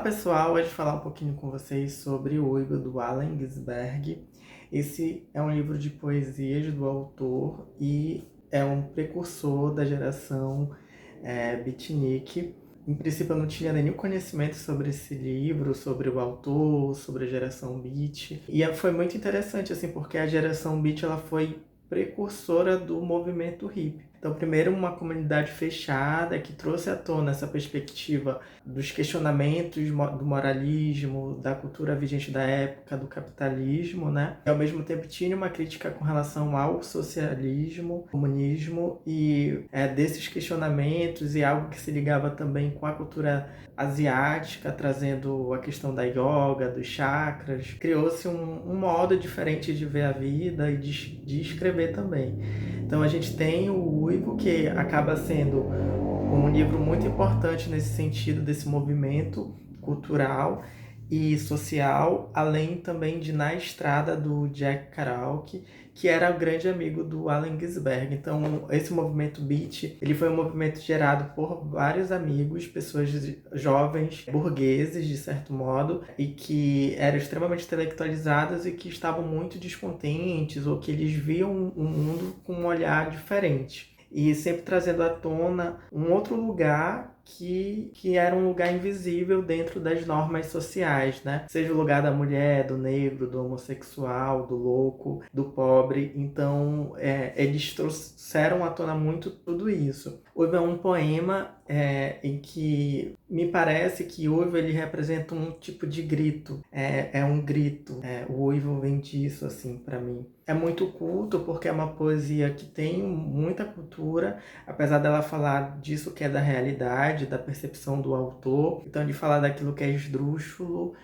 pessoal, hoje falar um pouquinho com vocês sobre o Uiva do Allen Ginsberg. Esse é um livro de poesias do autor e é um precursor da geração beatnik. Em princípio, eu não tinha nenhum conhecimento sobre esse livro, sobre o autor, sobre a geração beat. E foi muito interessante, assim, porque a geração beat ela foi precursora do movimento hip. Então, primeiro, uma comunidade fechada que trouxe à tona essa perspectiva dos questionamentos do moralismo, da cultura vigente da época, do capitalismo, né? E, ao mesmo tempo, tinha uma crítica com relação ao socialismo, comunismo e desses questionamentos e algo que se ligava também com a cultura asiática, trazendo a questão da yoga, dos chakras. Criou-se um modo diferente de ver a vida e de escrever também. Então a gente tem o Uivo, que acaba sendo um livro muito importante nesse sentido desse movimento cultural e social, além também de Na Estrada, do Jack Kerouac, que era o grande amigo do Allen Ginsberg. Então, esse movimento beat, ele foi um movimento gerado por vários amigos, pessoas jovens, burgueses, de certo modo, e que eram extremamente intelectualizados e que estavam muito descontentes, ou que eles viam o mundo com um olhar diferente. E sempre trazendo à tona um outro lugar que era um lugar invisível dentro das normas sociais, né? Seja o lugar da mulher, do negro, do homossexual, do louco, do pobre. Então, eles trouxeram à tona muito tudo isso. Houve um poema em que me parece que o uivo ele representa um tipo de grito. É um grito. O uivo vem disso, assim, para mim. É muito culto porque é uma poesia que tem muita cultura, apesar dela falar disso que é da realidade, da percepção do autor. Então, de falar daquilo que é esdrúxulo,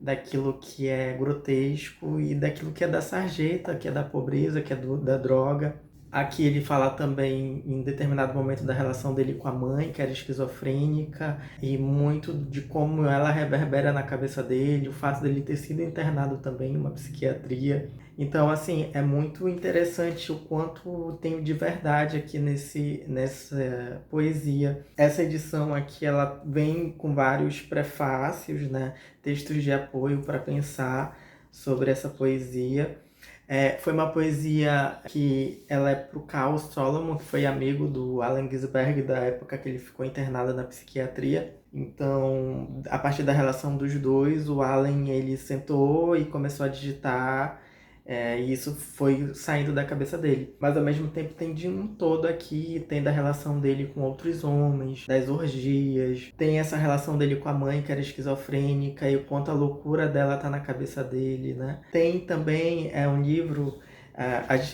daquilo que é grotesco e daquilo que é da sarjeta, que é da pobreza, que é da droga. Aqui ele fala também, em determinado momento, da relação dele com a mãe, que era esquizofrênica, e muito de como ela reverbera na cabeça dele, o fato dele ter sido internado também em uma psiquiatria. Então, assim, é muito interessante o quanto tem de verdade aqui nessa poesia. Essa edição aqui, ela vem com vários prefácios, né? Textos de apoio para pensar sobre essa poesia. Foi uma poesia que ela é pro Carl Solomon, que foi amigo do Allen Ginsberg da época que ele ficou internado na psiquiatria. Então, a partir da relação dos dois, o Allen ele sentou e começou a digitar, e isso foi saindo da cabeça dele. Mas ao mesmo tempo tem de um todo aqui, tem da relação dele com outros homens, das orgias, tem essa relação dele com a mãe que era esquizofrênica e o quanto a loucura dela tá na cabeça dele, né? Tem também um livro,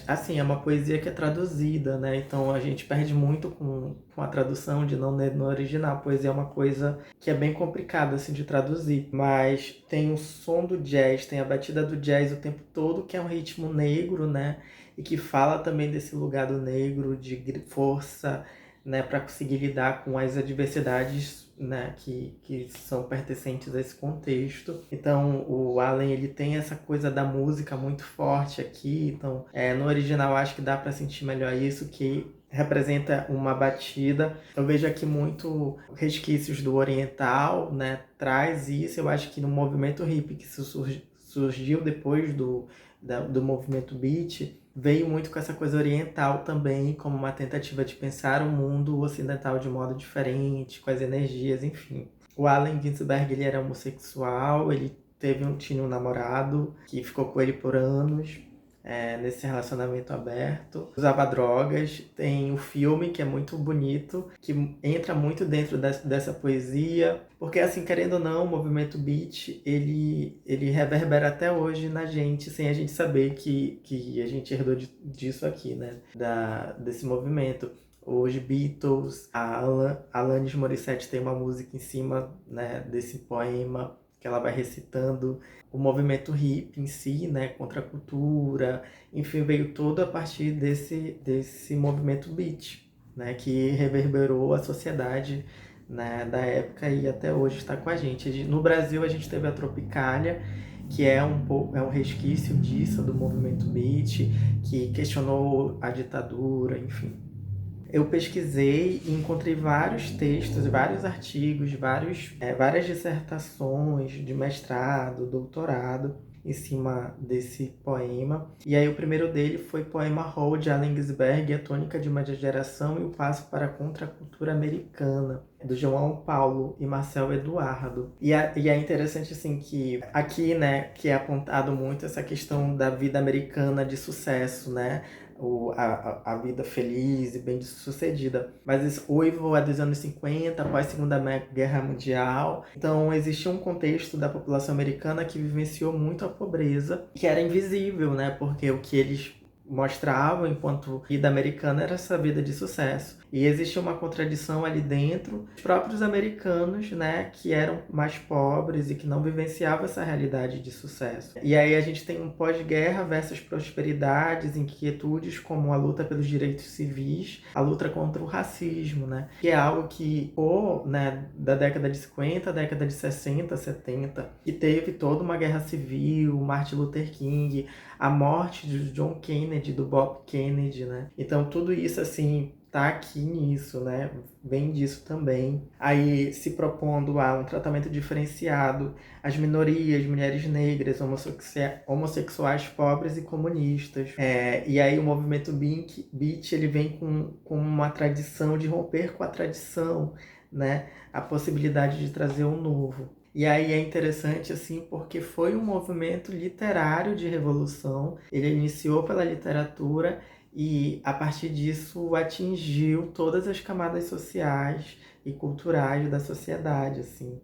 assim, é uma poesia que é traduzida, né? Então a gente perde muito com a tradução de não ler no original. A poesia é uma coisa que é bem complicada assim, de traduzir, mas tem o som do jazz, tem a batida do jazz o tempo todo, que é um ritmo negro, né? E que fala também desse lugar do negro, de força, né? Para conseguir lidar com as adversidades, né, que são pertencentes a esse contexto. Então o Allen ele tem essa coisa da música muito forte aqui. Então no original acho que dá para sentir melhor isso, que representa uma batida. Eu vejo aqui muito resquícios do oriental, né? Traz isso. Eu acho que no movimento hip que surgiu depois do movimento beat, veio muito com essa coisa oriental também, como uma tentativa de pensar o mundo ocidental de modo diferente, com as energias, enfim. O Allen Ginsberg ele era homossexual, ele tinha um namorado que ficou com ele por anos, nesse relacionamento aberto. Usava drogas. Tem o filme que é muito bonito, que entra muito dentro dessa poesia, porque assim, querendo ou não, o movimento beat, ele reverbera até hoje na gente, sem a gente saber que a gente herdou disso aqui, né? Desse movimento. Os Beatles, a Alanis Morissette tem uma música em cima, né, desse poema, que ela vai recitando o movimento hip em si, né, contra a cultura, enfim, veio todo a partir desse movimento beat, né, que reverberou a sociedade, né, da época e até hoje está com a gente. No Brasil a gente teve a Tropicália, que é um resquício disso, do movimento beat, que questionou a ditadura, enfim. Eu pesquisei e encontrei vários textos, vários artigos, várias dissertações de mestrado, doutorado em cima desse poema. E aí o primeiro dele foi o poema Hall de Allen Ginsberg, A Tônica de uma Geração e o Passo para a Contracultura Americana, do João Paulo e Marcel Eduardo. E é interessante assim que aqui, né, que é apontado muito essa questão da vida americana de sucesso, né? A vida feliz e bem-sucedida. Mas esse Uivo é dos anos 50, após a Segunda Guerra Mundial. Então, existe um contexto da população americana que vivenciou muito a pobreza, que era invisível, né? Porque o que eles mostravam enquanto vida americana era essa vida de sucesso. E existia uma contradição ali dentro. Os próprios americanos, né, que eram mais pobres e que não vivenciavam essa realidade de sucesso. E aí a gente tem um pós-guerra versus prosperidades, inquietudes como a luta pelos direitos civis, a luta contra o racismo, né, que é algo que, né, da década de 50, década de 60, 70, que teve toda uma guerra civil, Martin Luther King, a morte de John Kennedy, do Bob Kennedy, né? Então tudo isso, assim, tá aqui nisso, né? Vem disso também. Aí se propondo a um tratamento diferenciado às minorias, mulheres negras, homossexuais, pobres e comunistas. E aí o movimento Beat, ele vem com uma tradição de romper com a tradição, né? A possibilidade de trazer um novo. E aí é interessante, assim, porque foi um movimento literário de revolução. Ele iniciou pela literatura e, a partir disso, atingiu todas as camadas sociais e culturais da sociedade, assim.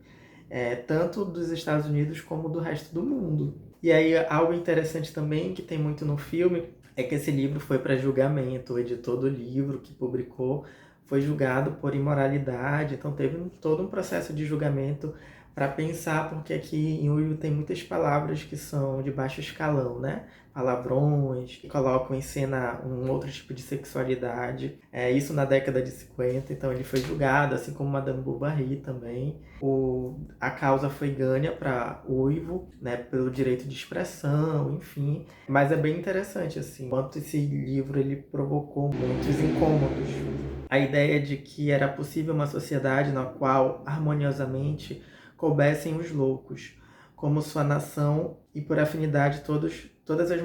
Tanto dos Estados Unidos como do resto do mundo. E aí, algo interessante também, que tem muito no filme, é que esse livro foi para julgamento. O editor do livro que publicou foi julgado por imoralidade, então teve todo um processo de julgamento para pensar, porque aqui em Uivo tem muitas palavras que são de baixo escalão, né? Palavrões, que colocam em cena um outro tipo de sexualidade. Isso na década de 50, então ele foi julgado, assim como Madame Bovary também. A causa foi ganha para Uivo, né, pelo direito de expressão, enfim. Mas é bem interessante, assim, quanto esse livro ele provocou muitos incômodos. A ideia de que era possível uma sociedade na qual, harmoniosamente, coubessem os loucos, como sua nação e por afinidade todas as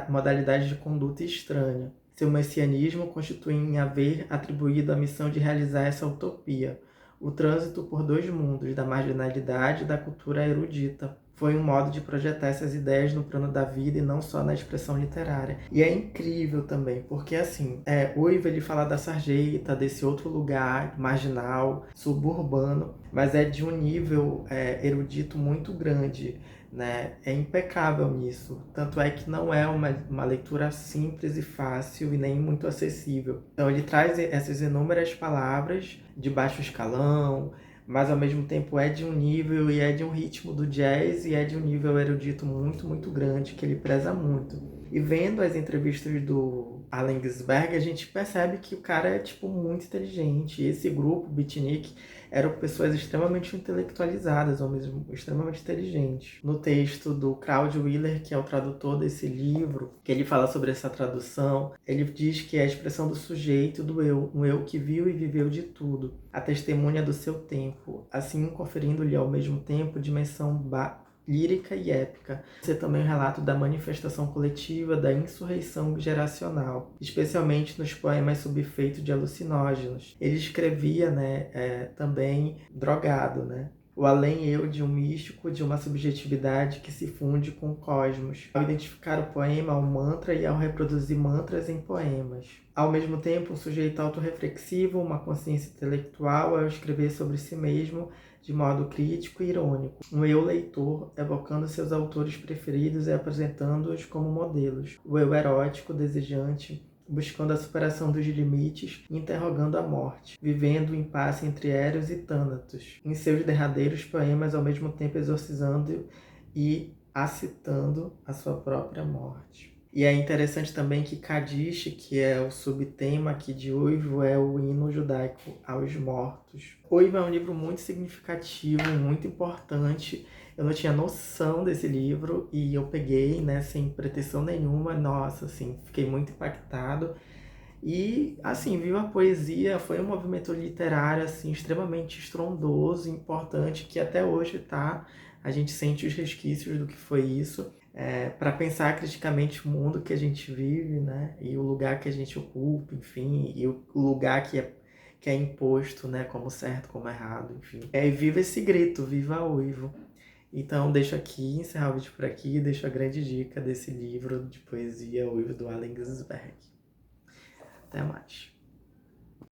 modalidades de conduta estranha. Seu messianismo constitui em haver atribuído a missão de realizar essa utopia, o trânsito por dois mundos, da marginalidade e da cultura erudita. Foi um modo de projetar essas ideias no plano da vida e não só na expressão literária. E é incrível também, porque assim, Uivo ele fala da sarjeta, desse outro lugar marginal, suburbano, mas é de um nível erudito muito grande, né? É impecável nisso. Tanto é que não é uma leitura simples e fácil e nem muito acessível. Então ele traz essas inúmeras palavras de baixo escalão, mas ao mesmo tempo é de um nível e é de um ritmo do jazz e é de um nível erudito muito, muito grande, que ele preza muito. E vendo as entrevistas do Allen Ginsberg, a gente percebe que o cara é, tipo, muito inteligente. E esse grupo, Beatnik, eram pessoas extremamente intelectualizadas, homens extremamente inteligentes. No texto do Claude Wheeler, que é o tradutor desse livro, que ele fala sobre essa tradução, ele diz que é a expressão do sujeito, do eu, um eu que viu e viveu de tudo, a testemunha do seu tempo, assim conferindo-lhe ao mesmo tempo dimensão lírica e épica. Ser também um relato da manifestação coletiva, da insurreição geracional, especialmente nos poemas sob efeito de alucinógenos. Ele escrevia, né, também drogado, né? O além-eu de um místico, de uma subjetividade que se funde com o cosmos, ao identificar o poema ao mantra e ao reproduzir mantras em poemas. Ao mesmo tempo, um sujeito autorreflexivo, uma consciência intelectual ao escrever sobre si mesmo de modo crítico e irônico. Um eu leitor, evocando seus autores preferidos e apresentando-os como modelos. O eu erótico, desejante, buscando a superação dos limites e interrogando a morte, vivendo o impasse entre Eros e Thanatos, em seus derradeiros poemas, ao mesmo tempo exorcizando e acitando a sua própria morte. E é interessante também que Kadish, que é o subtema aqui de Uivo, é o hino judaico aos mortos. Uivo é um livro muito significativo, muito importante. Eu não tinha noção desse livro e eu peguei, né, sem pretensão nenhuma. Nossa, assim, fiquei muito impactado. E, assim, Viva a Poesia foi um movimento literário, assim, extremamente estrondoso, importante, que até hoje tá, a gente sente os resquícios do que foi isso, para pensar criticamente o mundo que a gente vive, né, e o lugar que a gente ocupa, enfim, e o lugar que é imposto, né, como certo, como errado, enfim. E viva esse grito, viva a Uivo. Então, deixo aqui, encerrar o vídeo por aqui, deixo a grande dica desse livro de poesia, O Uivo do Allen Ginsberg. Até mais.